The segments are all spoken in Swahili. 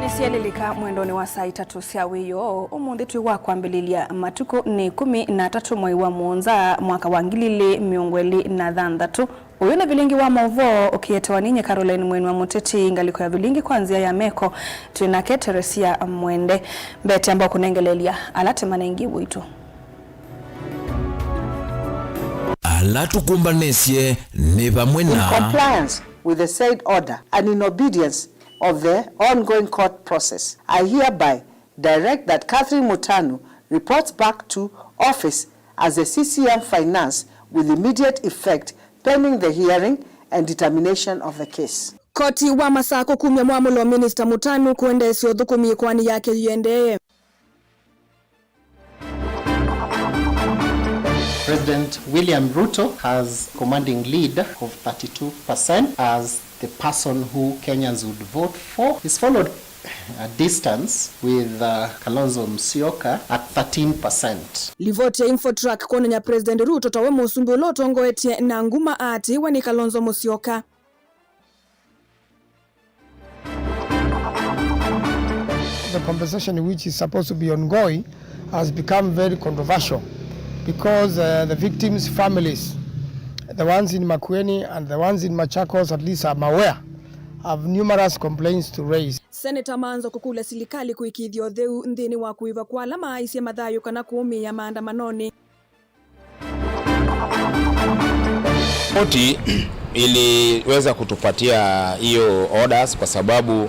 Nisialilika mwendoni wa saa 3 cia wiyo umuthi twi wa kwambililia matuko ni 13 mwei wa Muonza mwaka wa 2026. Uyu na vilingi wa mauvo ukiyetewa ninye Caroline Mwenu wa Muteti ngaliko ya vilingi kwanzia ya meko tuinake Teresia Mwende mbete ambao kunengelelia alate manengi witu alatu kumbanesye ni bamwena in compliance with the said order and in obedience of the ongoing court process, I hereby direct that Catherine Mutanu reports back to office as a CCM Finance with immediate effect pending the hearing and determination of the case. Koti wa masako kumya mwamulo Minister Mutanu kuendesyo dhukumi kwani yake yendeye. President William Ruto has commanding lead of 32% as the person who Kenyans would vote for. He's followed a distance with Kalonzo Musyoka at 13%. Livote Infotrack konya President Ruto tawe musumbi ulotongo etie na nguma ati wani Kalonzo Musyoka. The conversation which is supposed to be ongoing has become very controversial because the victims' families, the ones in Makueni and the ones in Machakos at least I'm aware, have numerous complaints to raise. Senator Manzo kukula silikali kuikidhio dheu ndini wa kuiva kwa alama isi ya madhayo kana kuumi ya maandamanoni. Koti iliweza kutupatia hiyo orders kwa sababu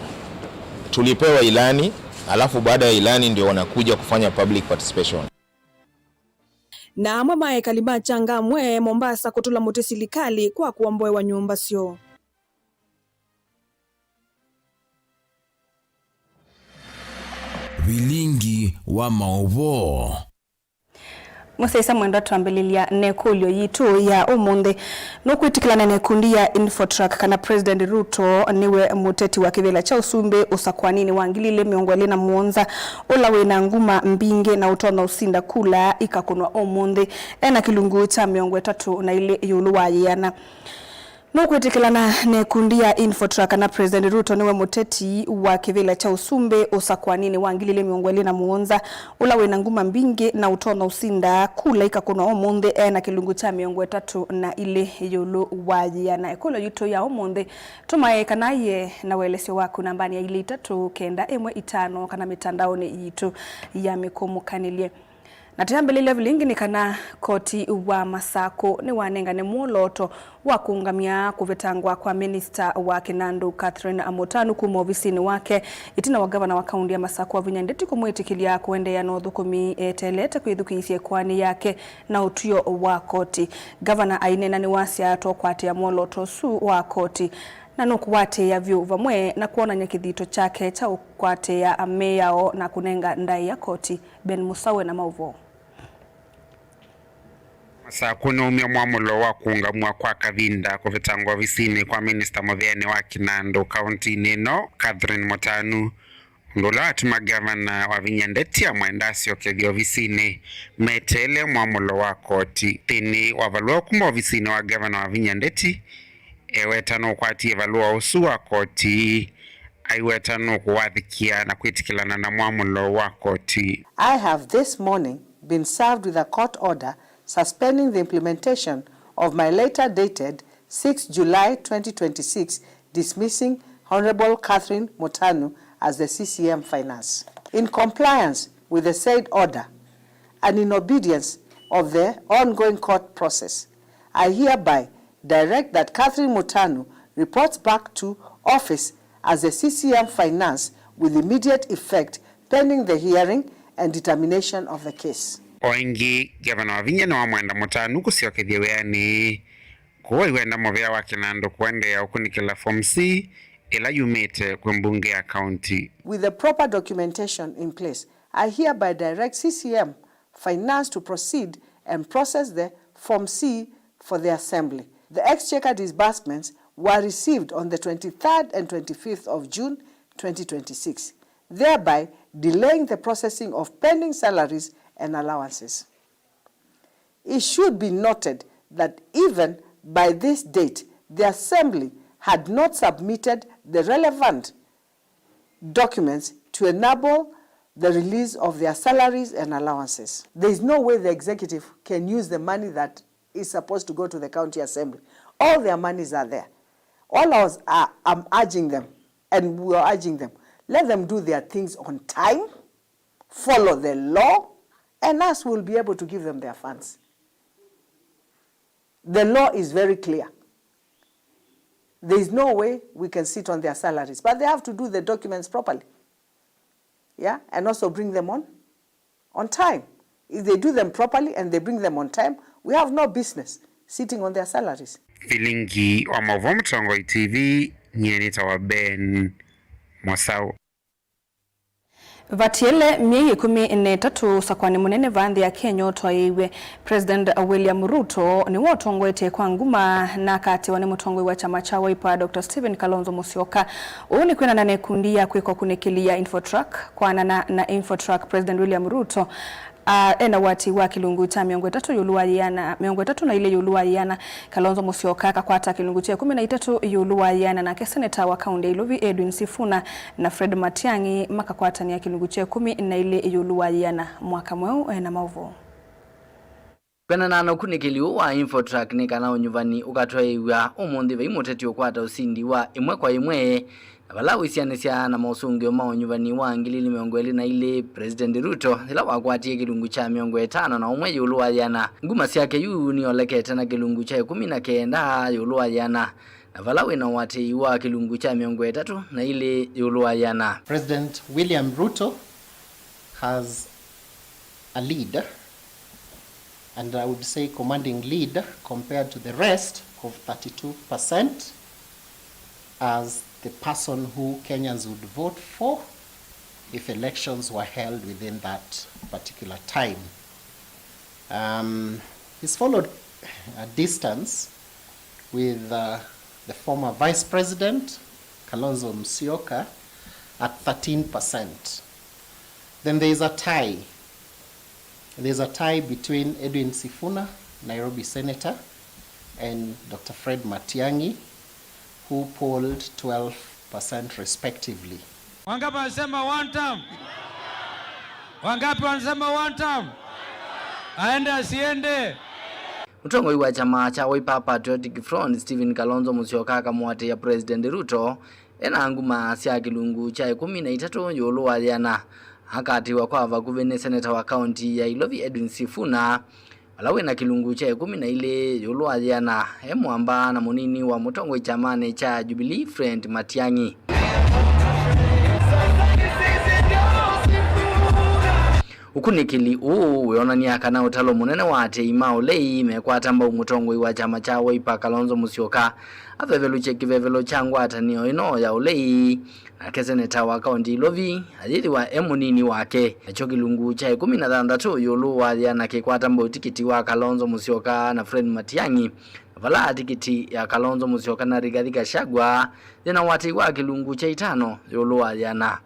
tulipewa ilani, alafu baada ya ilani ndio wanakuja kufanya public participation. Na mamae kalima changa mwe Mombasa kutula muti silikali kwa kuamboe wa nyumba sio. vilingi wa maovo Musaisa mwendo tuambililia nekulyo yitu ya umundi nukwitikilana nekundi ya Infotrack kana President Ruto niwe muteti wa kivela cha usumbe usakwanini wangilile miongwele na Muonza ulawe na nguma mbinge na utona usinda kula ikakunwa umundi ena kilungu cha miongwe 3 na ile yuluwaye yana Nukwitikilana nekundi ya Infotrack na President Ruto niwe muteti wa kivela cha usumbe usakwanini wangilile miongwele na Muonza ulawe na nguma mbinge na utona usinda kula ikakunwa umundi na kilungu cha miongwe 3 na ile yuluwaye yana ekolo yuto ya umundi tumaye kanaye na welese waku nambani ya ile 3 kenda emwe 5 kana mitandaoni yitu ya mikumukanilye. Na tuyambelele vilingi ni kana koti wa masako ni wanengane muoloto wa kuungamia kuvetangwa kwa Minister wa Kinandu Catherine Mutanu kuma ofisini wake itina wa gavana wa kaunti ya Masako wa Vinyandeti kumwitikilia kuende ya nothukumi telete kuidhukiisie kwani yake na utuyo wa koti. Gavana ainena ni wasia tokwate ya muoloto su wa koti na nukuwate ya vyu vamwe na kuona nyakithito chake cha ukwate ya ameyao na kunenga ndai ya koti. Ben Musawe na mauvo. Masako ni umia mwamulo wa kuungamua kwa kavinda kuvitangwa visini kwa Minister Mutheni wa Kinandu kaunti nino Catherine Mutanu. Ndula atima gavana wa Vinyandeti ya mwendasi okethio visini metele mwamulo wa koti. Tini wavalua kumba visini wa gavana wa Vinyandeti ewetano kwati evalua usu wa koti aiwetano kuwathikia na kwitikilana na mwamulo wa koti. I have this morning been served with a court order suspending the implementation of my letter dated 6 July 2026 dismissing Honorable Catherine Mutanu as the CCM Finance. In compliance with the said order and in obedience of the ongoing court process, I hereby direct that Catherine Mutanu reports back to office as a CCM Finance with immediate effect pending the hearing and determination of the case. Oingi gavana wa Vinya na mwenda Mutanu kusiokethia weani kuwa iwenda movea wa Kinandu kuende ya ukunikila form C ila yumete kwembunge ya county. With the proper documentation in place, I hereby direct CCM Finance to proceed and process the form C for the assembly. The exchequer disbursements were received on the 23rd and 25th of June 2026, thereby delaying the processing of pending salaries and allowances. It should be noted that even by this date, the Assembly had not submitted the relevant documents to enable the release of their salaries and allowances. There is no way the executive can use the money that is supposed to go to the county assembly. All their monies are there. All I'm urging them, and we are urging them, let them do their things on time, follow the law, and us will be able to give them their funds. The law is very clear. There is no way we can sit on their salaries, but they have to do the documents properly. Yeah, and also bring them on time. If they do them properly and they bring them on time, we have no business sitting on their salaries. Filingi wa Mavuo Mtongoi TV, nyenita wa Ben Mwasau. Vatiele miei 13 sakwani munene vanthi ya Kenya otwaiwe President William Ruto ni wotongwete kwa nguma na kati wani mutongwe wa chama cha Wiper Dr. Stephen Kalonzo Musyoka uni kwena na nekundia kwiko kunekilia Infotrak kwa na Infotrak President William Ruto ena wati wa kilungu cha miongo 3 yuluwa yana miongo 3 na ile yuluwa yana Kalonzo Musyoka akakwata kilungu cha 13 yuluwa yana na senator wa kaunti ya Ilovi Edwin Sifuna na Fred Matiang'i makakwata ni kilungu cha 10 na ile yuluwa yana mwaka mweu na Mavuo. Kwena nano kunikiliu wa Infotrak ni kana unyuvani ukatwaiwa umundi vai muteti okwata usindi wa imwe kwa imwe Abala wisianesia na mausungio maunyuvani wa ngilili miongweli na ile President Ruto ila wakwatie kilungu cha miongo 5 na umwe yuluwa yana nguma siake yu ni olekete na kilungu cha 19 yuluwa yana na valawe na wate wa kilungu cha miongo 3 na ile yuluwa yana. President William Ruto has a lead, and I would say commanding lead compared to the rest of 32% as the person who Kenyans would vote for if elections were held within that particular time. He's followed a distance with the former Vice President, Kalonzo Musyoka, at 13%. Then there is a tie. There's a tie between Edwin Sifuna, Nairobi Senator, and Dr. Fred Matiang'i, who polled 12% respectively. Wangapi wanasema one term? Wangapi wanasema one term? Aende asiende? Mutongoi wa chama cha Wiper Patriotic Front Stephen Kalonzo Musyoka akamwate ya President Ruto ena nguma sia kilungu cha 13 yuluwa yana hakati wa kwa kuvene senator wa county ya Ilovi Edwin Sifuna alawe na kilungu cha 10 na ile yuluwa yana emwamba na munini wa mutongoi chamane cha Jubilee Fred Matiang'i. Ukunikili weonania kana utalo munene wate imao lei mekwata mba umutongoi wa chama cha Wiper Kalonzo Musyoka avevelu chekivevelo changwa atanio ino ya ulei na keseneta wa kaunti Ilovi ajili wa emunini wake nacho kilungu cha 13 yuluwa yana kekwata mba utikiti wa Kalonzo Musyoka na Fred Matiang'i vala tikiti ya Kalonzo Musyoka na Rigathi Gachagua yana wati wa kilungu cha 5 yuluwa yana.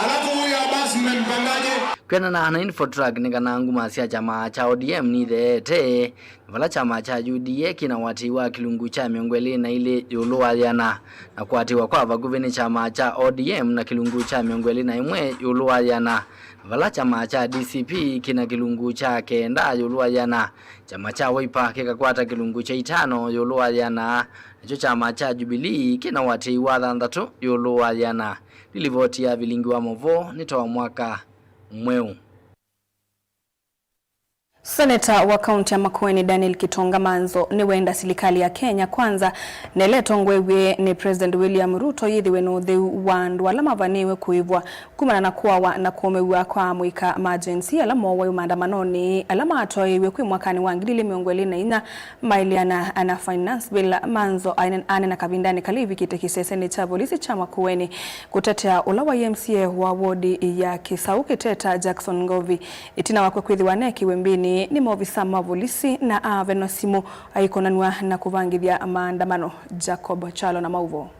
Alafu huyo basi mmempangaje? Kwena na Infotrak ni kana nguma sia chama cha ODM ni thete vala chama cha UDA kina wati wa kilungu cha miongweli na ile yuluwa yana na kwatiwa kwa vaguveni chama cha ODM na kilungu cha miongweli na imwe yuluwa yana vala chama cha DCP kina kilungu cha kenda yuluwa yana chama cha Wiper kikakwata kilungu cha 5 yuluwa yana nacho chama cha Jubilee kina wati wa 3 yuluwa yana Nilivoti ya vilingi wa Mavuo nitoa mwaka mweu. Senator wa kaunti ya Makueni Daniel Kitonga Manzo ni wenda serikali ya Kenya kwanza neletongwewe ni President William Ruto yithiwe no theu wandu alama vaniwe kuivwa kumana na kuwa na kuomewa kwa mwika emergency alama wa maandamanoni alama atoiwe kwi mwakani wa 2024 mailiana ana finance bill Manzo ane na kabindani kalivi kitekise senator polisi cha Makueni kutetea ulawa MCA wa wodi ya Kisauke Teta Jackson Ngovi itina wakwe kwithiwa neki wembini ni maofisa mavolisi na avenosimu aikonanwa na kuvangithia maandamano. Jacob Chalo na Mauvo.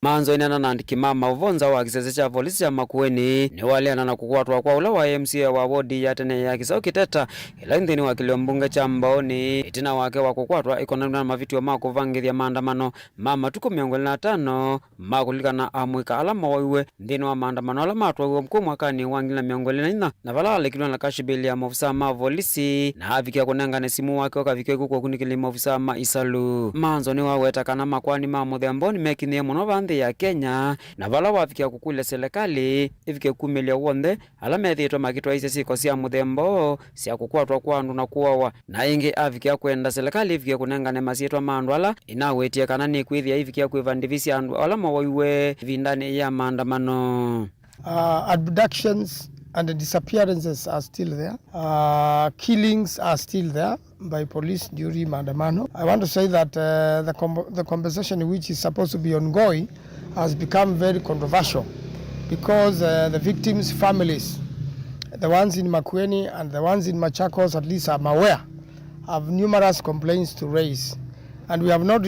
Manzo inena na Ndikimama Uvonza wa kisese cha polisi ya Makueni ni waliana na kukwatwa kwa ula wa MCA wa wodi ya tene ya Kisau Kiteta ila nthini wa Kiliombunge cha Mbaoni itina wake wa kukwatwa ikona na mavitio makuvangithia maandamano mama tuko 25 makulikana amwika alama waiwe nthini wa maandamano ala matwa uo mkuu mwakani wa 2024 na vala alikilwa na kashibili ya maofisa ma polisi na avikia kunengane simu wake wakavikia kukwa kunikili maofisa ma Isalu. Manzo ni waweta kana makwani mamuthe amboni mekinie muno ya Kenya na vala wafikia kukule serikali ifike kumilia wonde ala methitwa makitwa ise siko sia muthembo sia kukwatwa kwa andu na kuwawa na ingi afikia kwenda serikali ifike kunengane masitwa mandu ala inawetie kana ni kwithia ifikia kwivandivisia andu ala mawaiwe vindani ya maandamano. Abductions and disappearances are still there. Killings are still there by police during maandamano. I want to say that the conversation which is supposed to be ongoing has become very controversial because the victims' families, the ones in Makueni and the ones in Machakos, at least I'm aware, have numerous complaints to raise, and we have not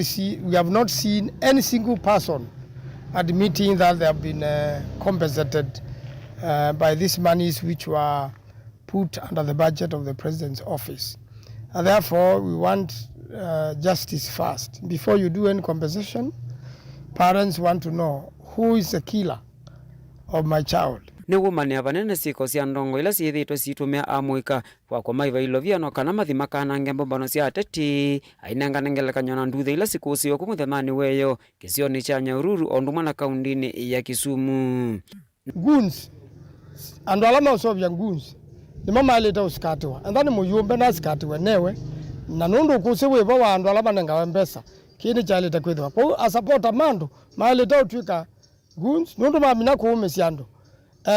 seen any single person admitting that they have been compensated by these monies which were put under the budget of the President's office. And therefore, we want justice first. Before you do any compensation, parents want to know who is the killer of my child. Nigumania vanene siko sia ndongo ila siithitwe situmia amwika kwa kwa maiva iloviano kana mathima kana ngembambano sia ateti ainenganengelekanywa na nduthe ila siku usio kumuthamani weyo kisioni cha Nyahururu ondumwa na kaundini ya Kisumu. Goons and alama usovya goons ni mama aleta usikatiwa andani muyumbe na usikatiwa newe na nundu kusiwe wa andu alama nengawe mpesa kini cha aleta kwithwa po asapota mandu maaleta utwika goons nundu mamina kuume siandu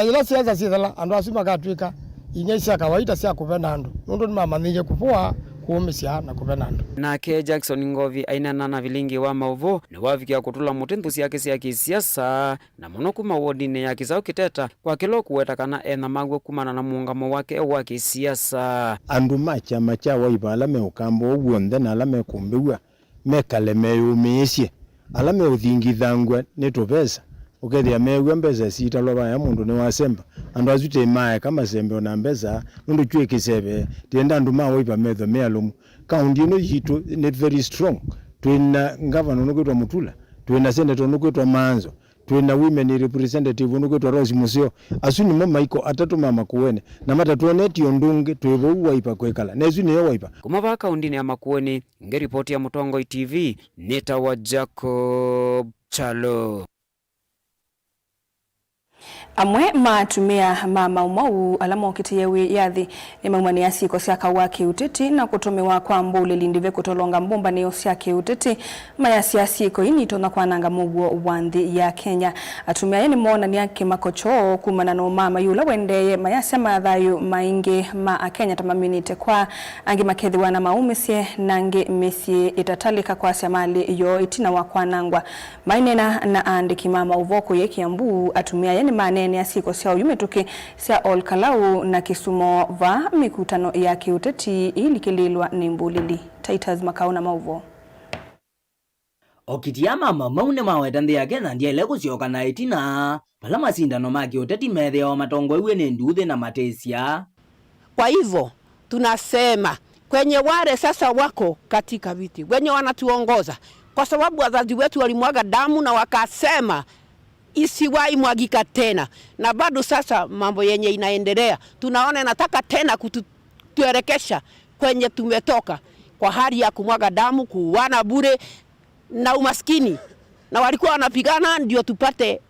ila siaza sithala andu asuma katwika inyesia kawaida sia kupena andu nundu ni mama nije kupua kuumisia na kupena andu. Nake Jackson Ngovi ainana na vilingi wa mauvo ni wafikia kutula mutindu siake sia kisiasa na muno kuma wodine ya Kisau Kiteta kwa kilo kuweta kana ena magwe kumana na muungamo wake wa kisiasa. Andu macha waiba alame ukambo uguonde na alame kumbiwa mekale meyumisie alame uthingithangwe nitupesa ukethia mewe mbesa sita loba ya mundu ni wasemba andu azute mae kama sembe ona mbesa nundu chwe kisebe tienda andu ma waiba metho mealumu kaundi no yitu ni very strong twina governor nukwitwa Mutula twina senator nukwitwa Manzo twina women representative nukwitwa Rose Musio asuni mama iko atatu mama kuwene na matatuoneti ondunge twevo waipa kwekala nezu ni waipa kumava kaundini ya Makueni ngeripoti ya Mutongo TV nitawa Jacob Chalo. Amwe matumia mama umau alama okitiyewi yathi ni maumani ya siko siaka waki uteti na kutumiwa kwa mbule lindive kutolonga mbumba ni osiake uteti maya siyasiko inito na kwa nanga muguo wandi ya Kenya. Atumia yeni mwona ni yake makocho kumana no mama yula wendeye maya sema dhayu mainge maa Kenya tamaminite kwa angi makethi wana maumesie nange mesie itatalika kwa siamali yo itina wakwa nangwa mainena na Ndikimama Uvoko ye Kiambu atumia yeni manene ya siko sia uyumetuke sia Olkalau na Kisumo va mikutano ya kiuteti ili kililwa ni mbulili. Titus Makauna Mauvo. Okitia mama maune mawetande yake na ndiye lego sioka na itina pala masindano maki uteti methe wa matongo iwe ni nduthe na matesia. Kwa hivyo tunasema kwenye wale sasa wako katika viti wenye wanatuongoza kwa sababu wazazi wetu walimwaga damu na wakasema isiwai mwagika tena na bado sasa mambo yenye inaendelea tunaona inataka tena kutuerekesha kwenye tumetoka kwa hali ya kumwaga damu kuuana bure na umaskini na walikuwa wanapigana ndio tupate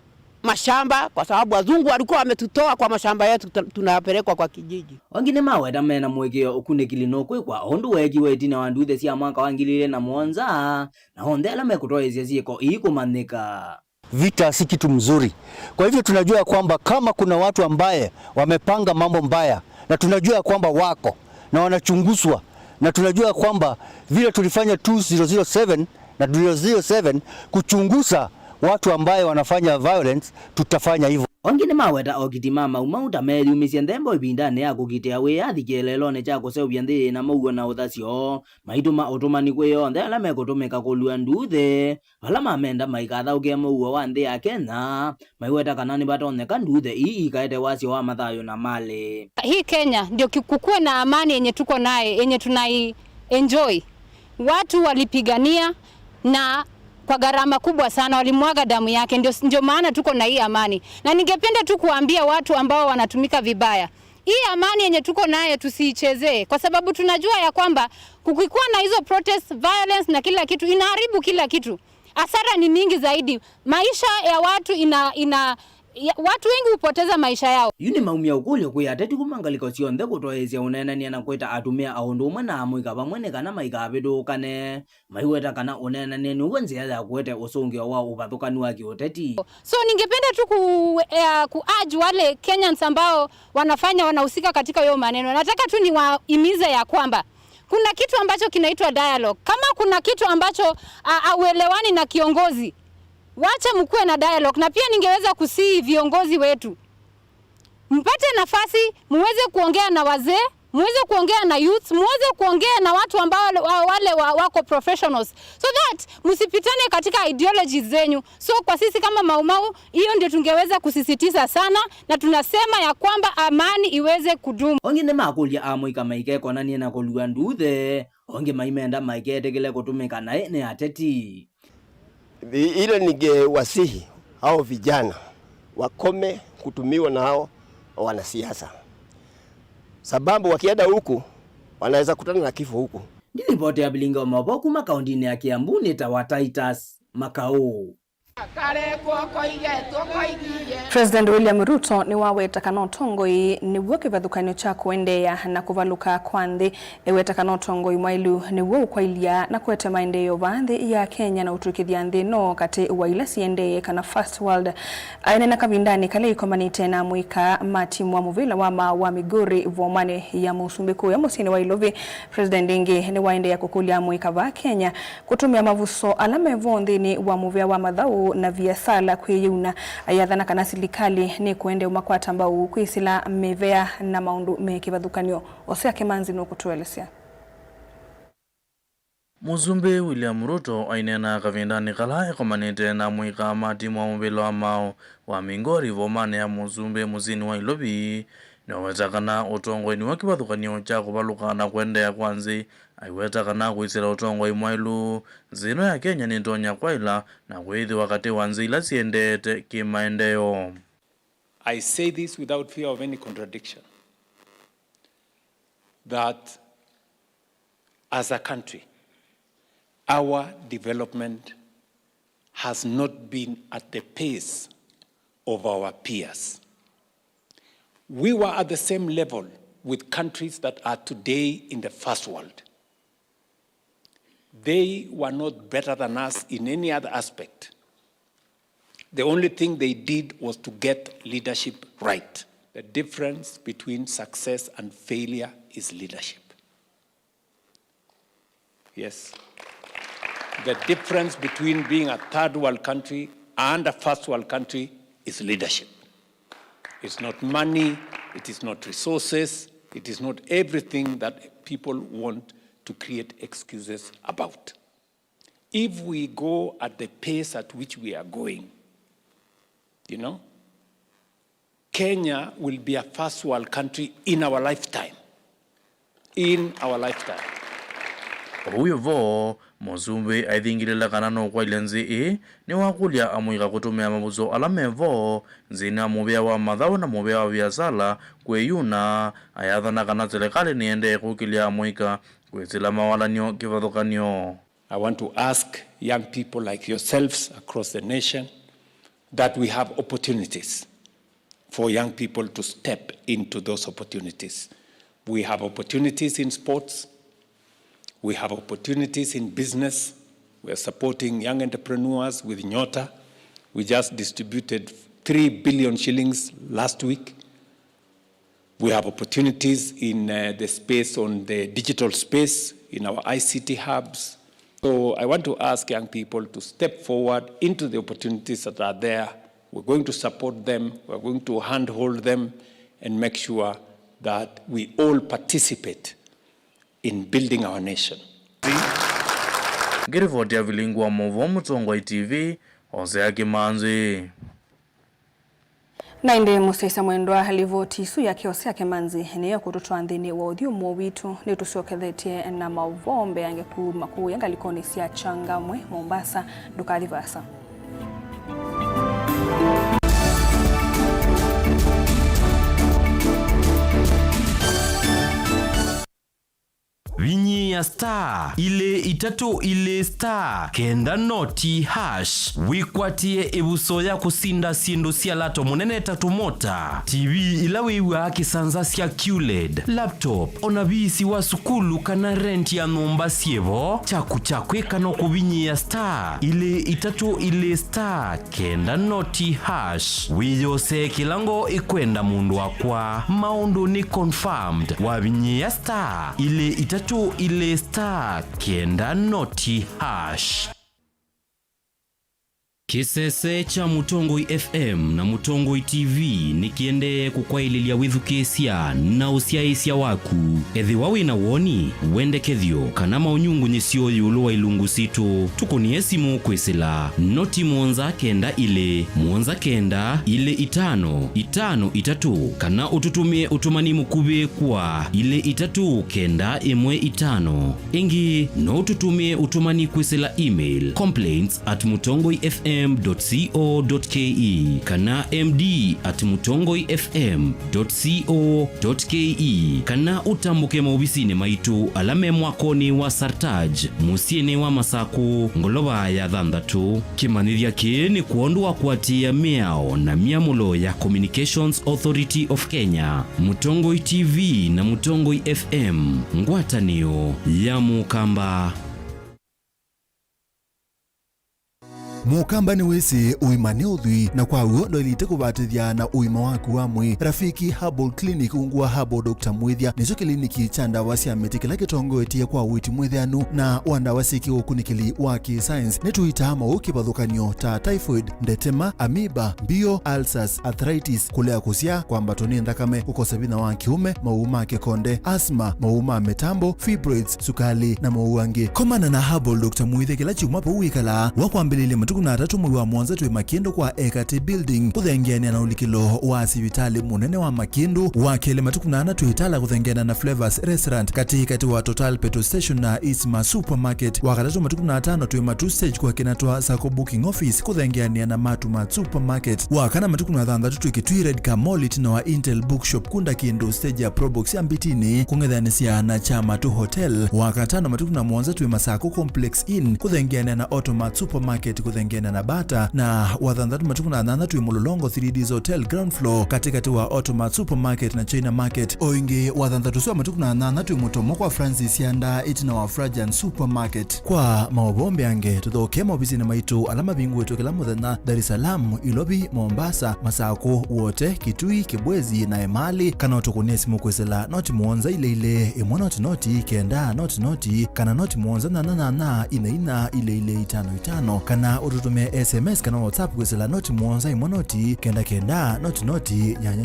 mashamba kwa sababu wazungu walikuwa wametutoa kwa mashamba yetu tunapelekwa kwa kijiji. Wengine maweta mena mwekeo ukunikilino kwa ondu weki wetina wanduthe sia mwaka wa 2007 na ondela mekutoezia ziko ikumanika. Vita si kitu mzuri. Kwa hivyo tunajua kwamba kama kuna watu ambaye wamepanga mambo mbaya na tunajua kwamba wako na wanachunguzwa na tunajua kwamba vile tulifanya 2007 na 2007 kuchunguza watu ambaye wanafanya violence tutafanya hivyo. Ongine maweta okitima maumauta meyumisya nthembo ipindane ya kukitea wiyathi kielelone cha kuseuvya nthi na mauo na uthasyo maituma utumani kwi yonthe ala mekutumika kulua nduthe vala mamenda maikathaukia mauo wa nthi ya Kenya maiweta kana ni batonyeka nduthe ii ikaete wasyo wa mathayo na mali. Hii Kenya ndio kukue na amani yenye tuko naye yenye tunai enjoy. Watu walipigania na kwa gharama kubwa sana, walimwaga damu yake, ndio maana tuko na hii amani. Na ningependa tu kuambia watu ambao wanatumika vibaya, hii amani yenye tuko nayo tusiichezee, kwa sababu tunajua ya kwamba kukikuwa na hizo protest, violence na kila kitu inaharibu kila kitu. Hasara ni mingi zaidi. Maisha ya watu watu wengi hupoteza maisha yao. Yuni maumia ukulyo kwi ateti kumangaliko sionthe kutoezya unenania na kwita atumia aundu umwe na amwika pamwene kana maikabidukane maiweta kana unenania ni uwenzia ya kuete usungio wa upathukani wa kiuteti. So ningependa tu kuurge wale Kenyans ambao wanahusika katika hiyo maneno. Nataka tu niwaimize ya kwamba kuna kitu ambacho kinaitwa dialogue. Kama kuna kitu ambacho auelewani na kiongozi, wacha mkuwe na dialogue. Na pia ningeweza kusii viongozi wetu mpate nafasi muweze kuongea na wazee, muweze kuongea na youth, muweze kuongea na watu ambao wale wako professionals, so that msipitane katika ideologies zenyu. So kwa sisi kama Maumau, hiyo ndio tungeweza kusisitiza sana, na tunasema ya kwamba amani iweze kudumu. Ongine makulia amwika maike kona niena kolua nduthe onge maimenda maike tegele kutumika nae ne ateti. Ile ningewasihi hao vijana wakome kutumiwa na hao wanasiasa, sababu wakienda huku wanaweza kutana na kifo huku. Nilipoti ya Bilinga Maboku makaundini ya Kiambu ni Tawataitas Makao. President William Ruto ni waweta kana tongoi ni woke vathukanio cha kuendea na kuvaluka kwa nthi eweta kana tongoi mwailu ni wo kwailia na kwete maendeleo vanthi ya Kenya na utukithia nthi no kati wa ila siendeye kana first world aina kavindani kale ikomanite na mwika matimu wa muvila wa Migori vomane ya musumbiku ya musini wa Ilovi. President ingi ni waendea kukulia mwika va Kenya kutumia mavuso alame vonthini wa muvia wa mathau na viasala kwiyuna ayathana kana silikali ni kuende umakwata ambao kwisila mevea na maundu mekivathukanio Osea Kimanzi no kutuelesea. Muzumbe William Ruto ainena kavindani kala ekomanite na mwika matimu wa muvila wa Migori vomane ya Muzumbe muzini wa Ilovi niwaweta kana utongoi ni wakivathukanio cha kuvaluka na kuendea kwanzi aiweta kana kuisila utongoi mwailu zino ya Kenya ni tonya kwaila na kuithi wakati wanzi ila siendete kimaendeo. I say this without fear of any contradiction, that as a country our development has not been at the pace of our peers. We were at the same level with countries that are today in the first world. They were not better than us in any other aspect. The only thing they did was to get leadership right. The difference between success and failure is leadership. Yes. The difference between being a third world country and a first world country is leadership. It's not money, it is not resources, it is not everything that people want to create excuses about. If we go at the pace at which we are going, Kenya will be a first world country in our lifetime. In our lifetime. Huyo vo Muzumbe aithingirila kana no kwa ilenzi ni wakulia amwika kutumia mabuzo alame vo zina muvia wa mathau na muvia wa viasala kweyuna ayathana kana serikali niende kukilia amwika kwezila mawalanio kivathukanio. I want to ask young people like yourselves across the nation that we have opportunities for young people to step into those opportunities. We have opportunities in sports. We have opportunities in business. We are supporting young entrepreneurs with Nyota. We just distributed 3 billion shillings last week. We have opportunities in the space on the digital space, in our ICT hubs. So I want to ask young people to step forward into the opportunities that are there We're going to support them. We're going to handhold them and make sure that we all participate in building our nation. Ngirivoti ya vilingwa Movo Mutongoi TV Hosea Kimanzi. Na inde Musaisa Mwendwa halivoti su ya Hosea Kimanzi niyo kututwa ndini wa udhiumo witu ni tusiokethetie na mauvombe yange makuu yangalikoni siya Changamwe Mombasa dukadhivasa. Vinyi ya star ile itatu ile star kenda noti hash wikwatie ebuso ya kusinda sindu siya lato munene tatu mota TV ilawiwa kisanza siya QLED laptop onabisi wa sukulu kana rent ya nomba sievo chaku kano kubinyi ya star ile itatu ile star kenda noti hash wiyose kilango ikwenda mundu wakwa maundu ni confirmed wabinyi ya star ile itatu ile star kenda noti hash. Kisese cha Mutongoi FM na Mutongoi TV nikiende kukwaililia withukesia na usiaisia waku ethi wawe na woni wende kethio kana maunyungu nyisio yulo wa ilungu situ tukoni esimu kwesila noti mwonza kenda ile itano itatu kana ututumie utumani mukube kwa ile itatu kenda emwe itano ingi no ututumie utumani kwesila email complaints@mutongoifm.co.ke kana md@mutongoifm.co.ke kana utambuke maubisini maitu alame mwakoni wa Sartaj musiene wa Masako ngoloba ya Thandatu kimanithia ni kuondwa kwatia miao na miamulo ya Communications Authority of Kenya. Mutongoi TV na Mutongoi FM ngwatanio ya Mukamba. Mukamba ni wese uimane udhui na kwa uondo ilite kubatithia na uima waku wa mwi. Rafiki Herbal Clinic ungua Herbal Dr. Mwithia nicho kliniki cha ndawa cia miti kila kitongoetie kwa witi mwithianu na wandawa siki ukunikili wa ki-science nituitama ukibadhukanio ta typhoid, ndetema, amoeba, bio, ulcers, arthritis, kulea kusia kwa mbatoni ndakame, ukosabina wa kiume, mauma kekonde, asma, mauma metambo, fibroids, sukali na mauangi. Komana na Herbal Dr. Mwithia kila chumapo uikala wakwambilile kuna tatu mwi wa mwanza tuwe Makindu kwa Ekati Building kuthengeania na ulikilo wa sivitali munene wa Makindu wa kele matukunana tuitala kuthengeania na Flavors Restaurant katikati wa Total Petrol Station na Isma Supermarket wakatatu matukunatano tuwe Matu Stage kwa kinatwa Sako Booking Office kuthengeania na Matuma Supermarket wakana matukunathandatu tuwe Kitui Red Kamolit na wa Intel Bookshop kunda Kindu stage ya Probox ya Mbitini kungethanisia na Chama Tu Hotel wakatano matukuna mwanza tuwe Masako Complex Inn kuthengeania na Automat Supermarket kuthengeania na Bata na wathandatu matukuna nana tuwe Mulolongo 3Ds Hotel ground floor katikati wa Automat Supermarket na China Market oingi wathandatu suwa matukuna nana tuwe Mutomo kwa Francis Yanda itina wa Frajan Supermarket kwa maobombe ange tuthoke mobisi na maitu alama bingu wetu kila muthenya Dar es Salaam, Ilobi, Mombasa, Masako wote Kitui, Kibwezi na Emali kana utukunia simu kwesela noti muonza ile imwana noti kenda noti kana noti muonza na ina ile 55 kana ututumia SMS kana WhatsApp kwesela noti muonza imonoti kenda noti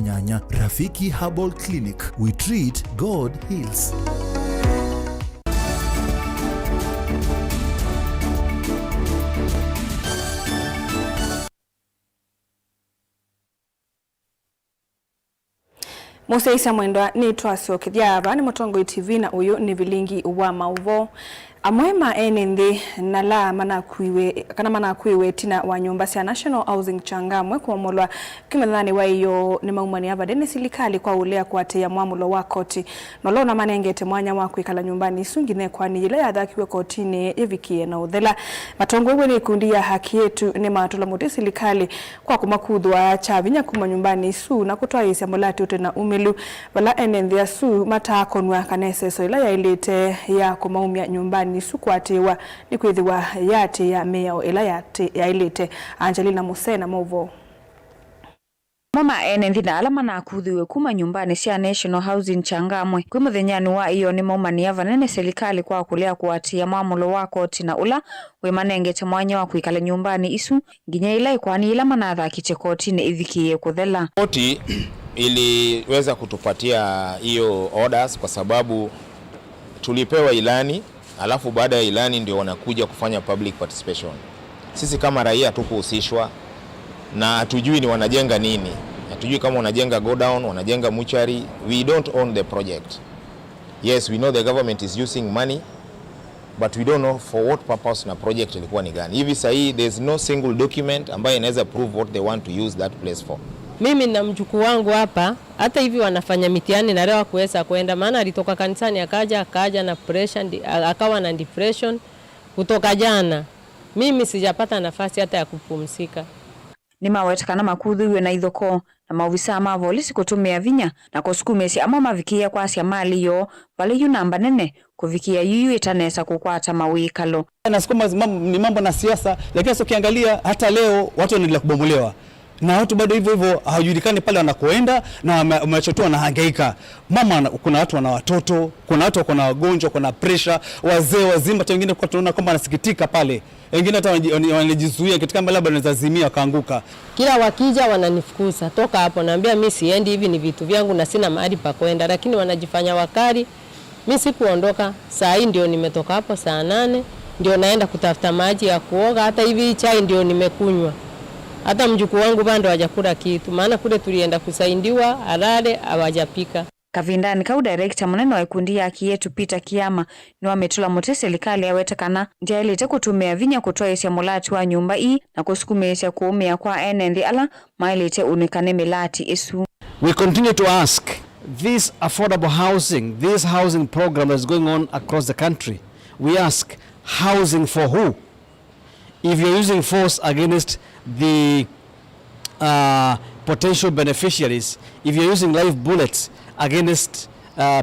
nyanya. Rafiki Herbal Clinic, we treat, God heals. Musaisa Mwendwa ni twasio kithiava ni Mutongoi TV na uyu ni vilingi wa mauvo amwema enende nala mana kuiwe tina wa nyumba cia National Housing Changamwe kwa molwa kimethani wa iyo ni maumani abade ni silikali kwa ulea kuatea mwamulo wa koti nolo na manengete mwanya wa kuikala nyumbani sungine kwani ile yathakiwe kotini ivikie na uthela matongo we ni kundi ya haki yetu ni matula muti silikali kwa kumakudhwa chavinya kuma nyumbani su na kutoa isi amolati ute na umelu wala enende su matakonwa kaneseso ila ya ilete ya kumaumia nyumbani sukwatiwa ni kwithiwa yate ya meo ila yate ya ilete Angelina Musena Movo mama ene nthina alama na kuthiwe kuma nyumbani cia National Housing Changamwe kwi muthenyani wa iyo ni maumania vanene serikali kwa kulea kuatia mwamulo wa koti na ula we manengete mwanya wa kuikala nyumbani isu nginya ila ikwani ila manatha kichekoti ni ithikie kuthela. Koti iliweza kutupatia hiyo orders kwa sababu tulipewa ilani, alafu baada ya ilani ndio wanakuja kufanya public participation. Sisi kama raia tukuhusishwa na hatujui ni wanajenga nini. Hatujui kama wanajenga go down, wanajenga mortuary. We don't own the project. Yes, we know the government is using money, but we don't know for what purpose na project ilikuwa ni gani. Hivi sahi there's no single document ambayo inaweza prove what they want to use that place for. Mimi na mjukuu wangu hapa hata hivi wanafanya mitihani na leo kuweza kwenda, maana alitoka kanisani akaja na pressure, akawa na depression kutoka jana. Mimi sijapata nafasi hata ya kupumzika. Ni mawetekana makuthiwe na ithoko na maofisa ma polisi kutumia vinya na kusukumesya ama mavikia kwa cia mali yo vale yu namba nene kuvikia yuyu itanesa kukwata mawikalo. Nasukuma ni mambo na siasa, lakini sio kiangalia hata leo watu wanaendelea kubomolewa. Na watu bado hivyo hawajulikani pale wanakoenda na wamechotoa na hangaika. Mama, kuna watu wana watoto, kuna watu wako na wagonjwa, kuna pressure, wazee wazima, hata wengine kwa tunaona kwamba wanasikitika pale. Wengine hata wanajizuia kitu kama labda wanazazimia kaanguka. Kila wakija wananifukuza, toka hapo, naambia mimi siendi, hivi ni vitu vyangu na sina mahali pa kwenda, lakini wanajifanya wakali. Mimi sikuondoka, saa hii ndio nimetoka hapo saa 8, ndio naenda kutafuta maji ya kuoga, hata hivi chai ndio nimekunywa. Hata mjukuu wangu bado hajakula kitu, maana kule tulienda kusaidiwa alale hawajapika. Kavindani kau director munene wa ikundi ya Kietu Peter Kiama ni wametula mote serikali yawetekana ndia ilete kutumia vinya kutoesya mulati wa nyumba hii na kusukumesya kuumia kwa enendi ala mailete unikane milati isu. We continue to ask this affordable housing, this housing program is going on across the country. We ask, housing for who? If you're using force against the potential beneficiaries, if you're using live bullets against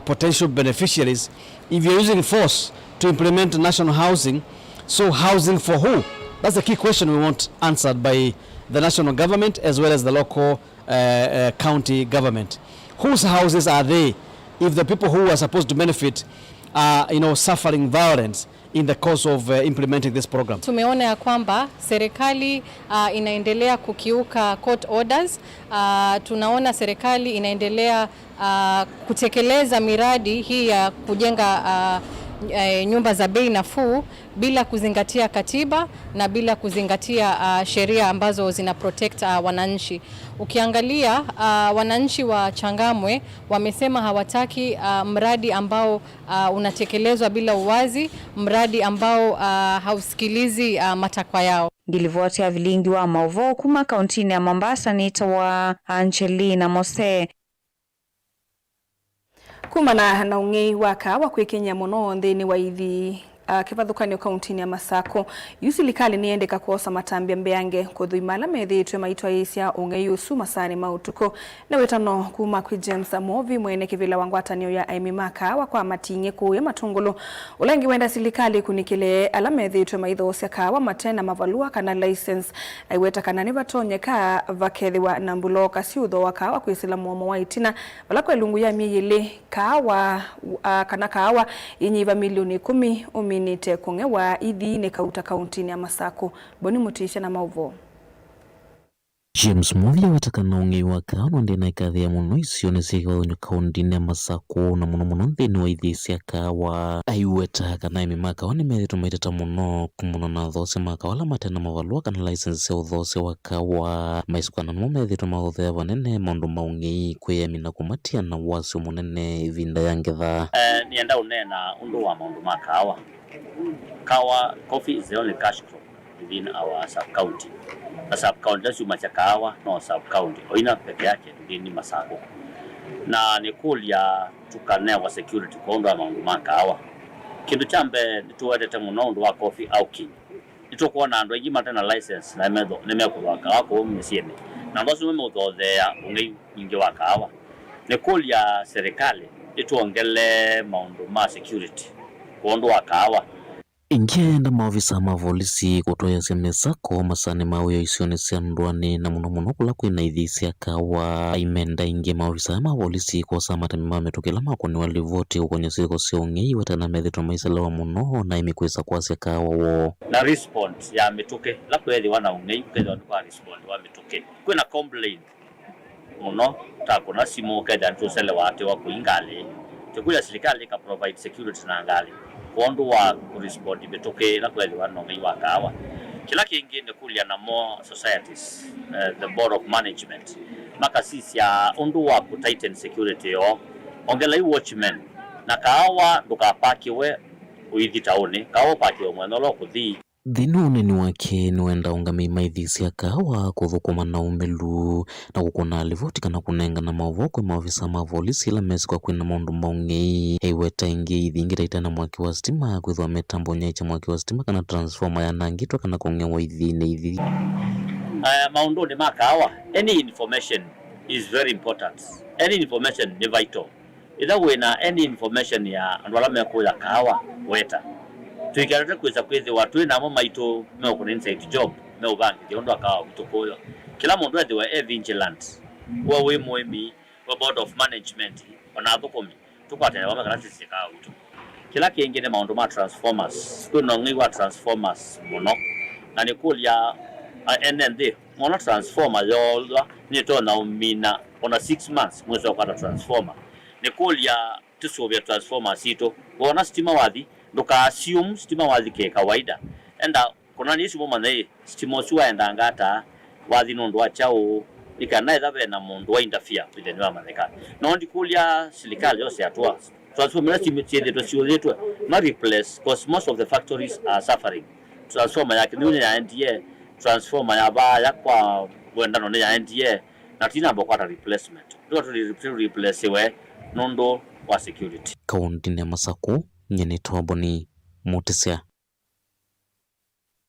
potential beneficiaries, if you're using force to implement national housing, so housing for who? That's the key question we want answered by the national government as well as the local county government. Whose houses are they if the people who are supposed to benefit are suffering violence in the course of implementing this program? Tumeona ya kwamba serikali inaendelea kukiuka court orders. Tunaona serikali inaendelea kutekeleza miradi hii ya kujenga nyumba za bei nafuu bila kuzingatia katiba na bila kuzingatia sheria ambazo zina protect wananchi. Ukiangalia wananchi wa Changamwe wamesema hawataki mradi ambao unatekelezwa bila uwazi, mradi ambao hausikilizi matakwa yao. Ngilivotea vilingi wa Maovo kuma kauntini ya Mombasa nitawa Angelina Mose. Kumana na ungei waka wa kwikenya muno nthini wa ithi kivathukanio kauntini ya Masako yusilikali niendeka kuosa matambia mbeange kuthuimala methitwe maitwa isya ungei usu masani mautuko na wetano kuma kwi James Movi mwene kivila wangwatanio ya Aimimaka wa kwa matinge kuya matungulu ulengi wenda silikali kunikile ala methitwe maithosya kawa matena mavalua kana license aiweta kana nivatonye ka vakethiwa na mbuloka siutho wakawa kwisila muomo wa itina wala kwa lungu ya miyili kawa kana kawa yenyiva milioni 10 uminite kungewa ithi ni kauta kauntini ya Masako. Boni Mutisha na Mauvo. James Movi watakana ungei waka wandena ikathia muno isionesi kwa kauntini ya Masako na muno nthini wa ithi isya kawa aiweta kana Aimimaka wani methitu maitata muno kumuno na those maka wala matena mavalua kana license ya uthose wakawa maisukana numo methitu mauthea vanene maundu maungei kwiyamina kumatia na wasi munene ivinda ya ngetha. Nienda unena undu wa maundu makawa. Kawa coffee is the only cash crop within our sub-county. The sub-county is chuma cha kahawa no sub-county. Oina peke yake within Masako. Na ni cool ya tukanea wa security kuondoa wa maundu makawa. Kindu chambe nituwete muno undu wa coffee au kinyi. Nitukuwa na andu igima tena license na nemeko wa kahawa kwa msieme. Na ndosu mweme uthoothea ungei nyingi wa kahawa. Ni cool ya serikali ituongele maundu ma security kuondoa kahawa. Ingenda maofisa ma polisi kutoya semesako masane mawe isione siandwane na muno kula kwina ithisi akawa imenda inge maofisa ma polisi kwa samata mimame tukela makoni walivoti ukonye siko siongei watana medhito maisalawa muno na imikweza kwasi akawa wo na response ya mituke la kweli wana ungei kweza kwa respond wa mituke kwena complain muno takona simo keda tusele wate wa kuingale tukuya serikali ka provide security na ngali kondo wa respond mituke la kweli wana ungei wakawa kila kingine kulia na more societies the board of management maka sisi ya undu wa ku tighten security yo ongela watchmen na kawa ndukapakiwe uithi tauni kawa pakiwe mweno lo kuthi dhino uneni wake niwenda ungami maithisi akawa kuthukuma na umelu na kukuna alivoti kana kunenga na mavoko maofisa ma polisi la mesi kwa kwina maundu maungei heiweta ingi ithingira itana mwaki wa stima kwithwa metambo nyaicha mwaki wa stima kana transformer ya nangitwa kana kongewa ithine ithi maundu ni makawa any information is very important, any information ni vital either wena any information ya andwala mekuya kawa weta tuikarate kweza kwezi watu na mama ito me ko inside job me ubangi ndio akawa kutokoyo kila mundu athiwe vigilant wa we moemi wa board of management ona thukomi tukwatene wa magana sisi kawa uto kila kingine maundu ma transformers kuno ngiwa transformers muno na nikulia NND mona transformer yola ni to na umina ona 6 months mwezi wa transformer nikulia tusobya transformer sito wona stima wathi ndoka assume stima wathi ke kawaida enda kuna nisi moma nei stima suwa enda ngata wathi nondo achao ikana ida na mundu wa interfere with the environment no ndikulia serikali yose atwa transformer stima tiende to siuletwa na replace because most of the factories are suffering transformer yake ni ya NDA transformer ya baya kwa wenda no ya NDA na tina mbokwa replacement to replace we nondo wa security kaunti ne Masaku nyene toboni mutisia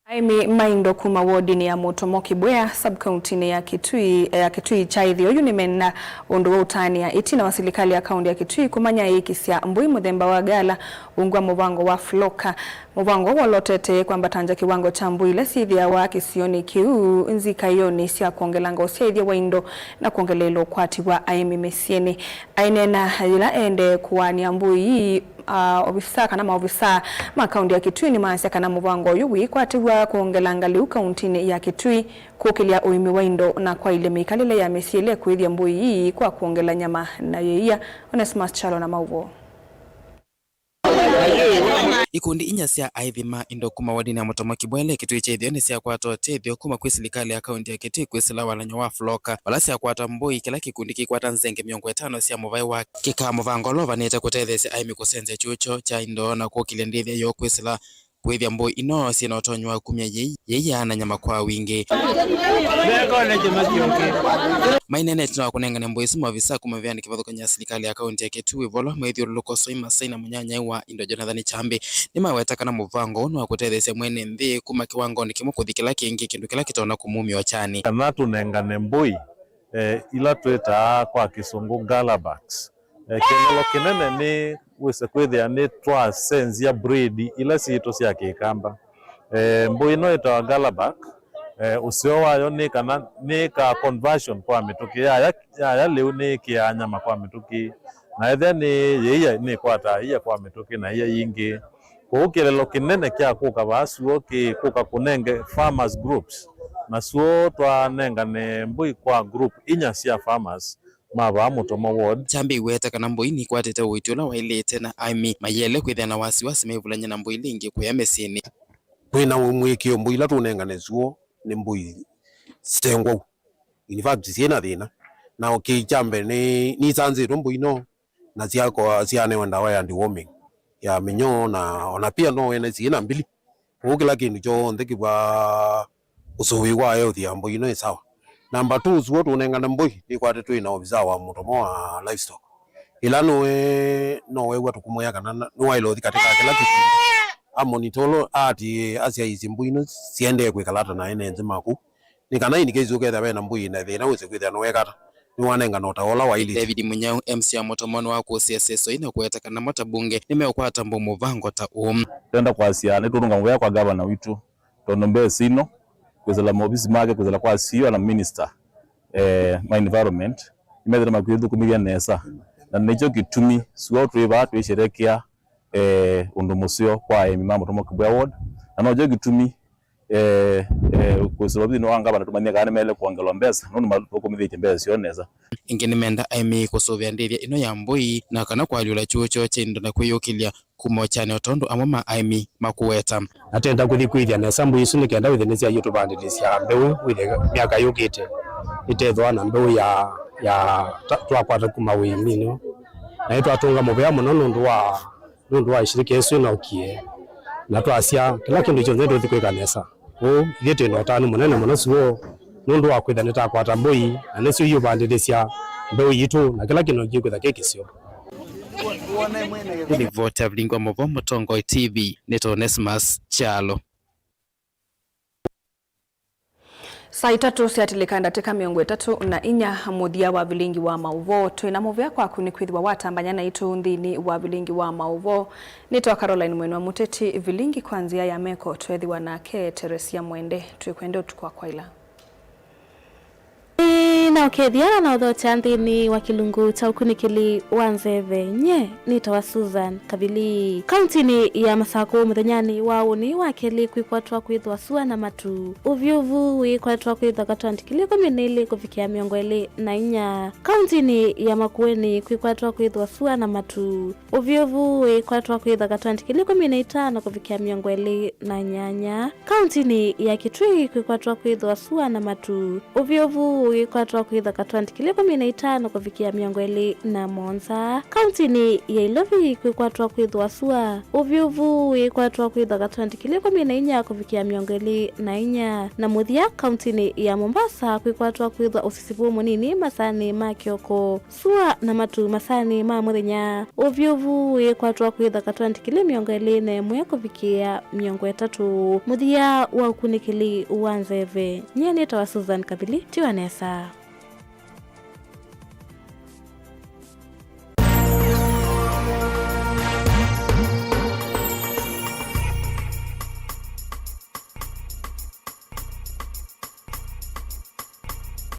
Aimi maindo kuma wodi ni ya Mutomo Kibwea sub-county ya Kitui chaithio unimena undu wa utani ya itina wa serikali ya kaunti ya Kitui kumanya ikisia mbui muthemba wa gala ungwa muvango wa floka muvango wolotete kwamba tanja kiwango cha mbui ile sithia wa kisioni kiu nzika yoni sia kuongelanga usiaithia wa indo na kuongelelo kwati wa aimi mesieni ainena ila ende kuwania mbui ofisa kana maofisa makaunti ya Kitui ni maasya kana muvango yuwi kwatiwa kuongelanga liu kaunti ya Kitui kukilia uimi wa indo na kwa ile mikalile ya mesiele kuithia mbui hii kwa kuongela nyama na yeia Onesmus Chalo na mauvo ikundi inya cia aithima indo kuma wadini ya Mutomo Kibwea Kitui chaithio ni cia kwata tethio kuma kwi serikali ya kaunti ya Kitui kwisila walanyo wa floka wala cia kwata mbui kila kikundi kikwata nzenge 50 cia muvai wa kika muvango lova nete kutethesia aimi kusenze chucho cha indo na kukilia ndithia yo kwisila kwithia mbui ino sina utonywa kumya yei ana nyama kwa wingi mainene tuna kunengana mbui sima visa kumavyani kivathukanya serikali ya kaunti ya Kitui volo maithio lukoso imasaina munyanya wa indo Jonathan Chambi nimaweta kana muvango no akutethesia mwene nthi kuma kiwango ni kimwe kuthikila kingi kindu kila kitona kumumio chani kana tunengane mbui ila tweta kwa kisungu galabax kelelo kinene ni wese kwithia ni twa senzia breed ila siito cia kikamba mbui no ita galabax usio wayo ni kana ni ka conversion kwa mituki ya leo ni kia nyama kwa mituki na ethe ni yeia ni kwata iya kwa mituki na iya yingi kuukilelo kinene kia kuka basuo ki kuka kunenge farmers groups na suo twa nengane mbui kwa group inya cia farmers maba Mutomo ward Chambi weta kana mbui ni kwatete uitula wailete na aimi mayele kwithia na wasiwasi mevulanya na mbui lingi kuya mesini kwina mwikio mbui la tunengane suo ni mbui stengwa in fact siena thina na okichambe ni sanziro mbui no na ciako ciane wenda wa and warming ya minyo na ona pia no ene siena mbili ukila kindu cho ndikibwa usuwi wa yo thia mbui no isawa number 2 suo tunengana mbui ni kwate twina ofisa wa Mutomo wa livestock ila no we watu kumoya kana no wailo thikatika kila kitu amonitolo ati asia izi mbui no siende kwikalata na ene nzimaku ni kana ini kezo ketha bena mbui na thina wese kwitha no wekata ni wanenga nota ola wa ili David Munyao MC motomono wa kusiaseso ina kuetaka na mota bunge nimeokwata mbomo vango ta tenda kwa siane tununga ngwe kwa governor witu tonombe sino kwezela mobisi make kwezela kwa CEO na minister my environment imedera makwidu kumigia nesa na nicho kitumi suo tuiba tuisherekea undu musio kwa mimamo tomo kibwa ward na nojo kitumi kwezela bino anga bana tumania kana mele kuangelwa mbesa nonu maloko mithite mbesa sioneza ingeni menda aimi kusovya ndithia ino ya mbui na kana kwa liula chuo chindo na kuyukilia kumochane otondo amama aimi makuweta atenda kuthikuithia na sambu isu ni kenda withinisia yitu bandithia mbeu withe miaka yukite itethwa na mbeu ya twakwata kuma wimino na itu atunga mubea muno nundu wa ishiriki yesu na ukie na twasia kila kindu chonze ndu thikwikanesa thiete no tanu munene muno suo nundu wa kwitha nitakwata mbui na nicio yubandithia mbeu yitu na kila kindu gikwitha kikisio Vote Vlingwa Movo Motongoi TV Neto Onesmus Chalo. Saa itatu siatilikanda teka miongo itatu na inya muthia wa vilingi wa mauvo twina muvea kwa kunikwithwa watambanyana itu nthini wa vilingi wa mauvo nito Caroline Mwenwa Muteti vilingi kwanzia ya meko twethiwa nake Teresia Mwende twikwende utukwa kwaila na ukethiana na udhocha nthini wa kilungu cha ukunikili wa nzeve nye nitawa Susan Kavili kauntini ya Masako muthenyani wa uni wa keli kwikwatwa kwithwa sua na matu uvyuvu wikwatwa kwithwa katwantikili kuminili kufikia miongo ili na inya kauntini ya Makueni kwikwatwa kwithwa sua na matu uvyuvu wikwatwa kwithwa katwantikili kuminitano kufikia miongo ili na nyanya kauntini ya Kitui kwikwatwa kwithwa sua na matu uvyuvu wikwatwa kwithwa katwantikili kuminitano kufikia miongo ili na monza kauntini ya Ilovi kwikwatwa kwithwa sua uvyuvu wikwatwa kwithwa katwantikili kuminainya kufikia miongo ili na inya na muthia kauntini ya Mombasa kwikwatwa kwithwa usisivu munini masani ma kioko sua na matu masani ma muthenya uvyuvu wikwatwa kwithwa katwantikili miongo ili na imwe kufikia miongo itatu muthia wa ukunikili wa nzeve nye nitawa Susan Kabili Tiwanesa.